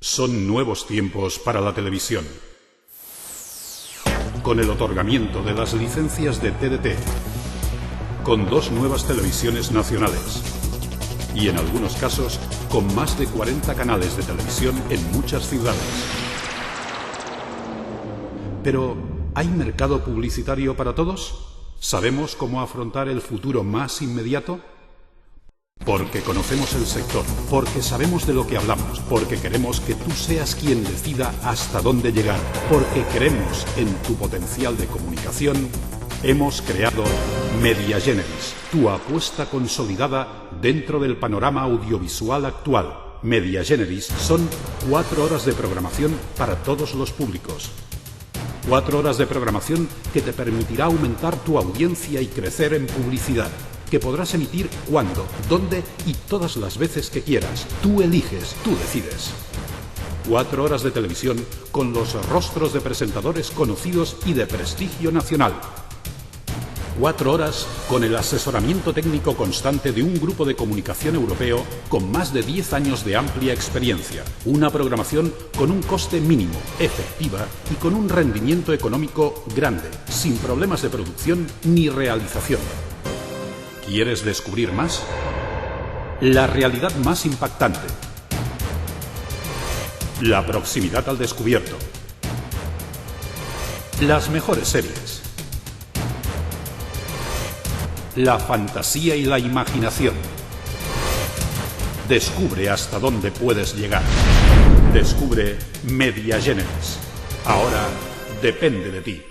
Son nuevos tiempos para la televisión. Con el otorgamiento de las licencias de TDT, con 2 nuevas televisiones nacionales y en algunos casos con más de 40 canales de televisión en muchas ciudades. Pero, ¿hay mercado publicitario para todos? ¿Sabemos cómo afrontar el futuro más inmediato? Porque conocemos el sector, porque sabemos de lo que hablamos, porque queremos que tú seas quien decida hasta dónde llegar, porque creemos en tu potencial de comunicación, hemos creado Media Generis, tu apuesta consolidada dentro del panorama audiovisual actual. Media Generis son 4 horas de programación para todos los públicos. 4 horas de programación que te permitirá aumentar tu audiencia y crecer en publicidad, que podrás emitir cuando, dónde y todas las veces que quieras. Tú eliges, tú decides. 4 horas de televisión con los rostros de presentadores conocidos y de prestigio nacional. 4 horas con el asesoramiento técnico constante de un grupo de comunicación europeo con más de 10 años de amplia experiencia. Una programación con un coste mínimo, efectiva y con un rendimiento económico grande, sin problemas de producción ni realización. ¿Quieres descubrir más? La realidad más impactante. La proximidad al descubierto. Las mejores series. La fantasía y la imaginación. Descubre hasta dónde puedes llegar. Descubre Media Generis. Ahora depende de ti.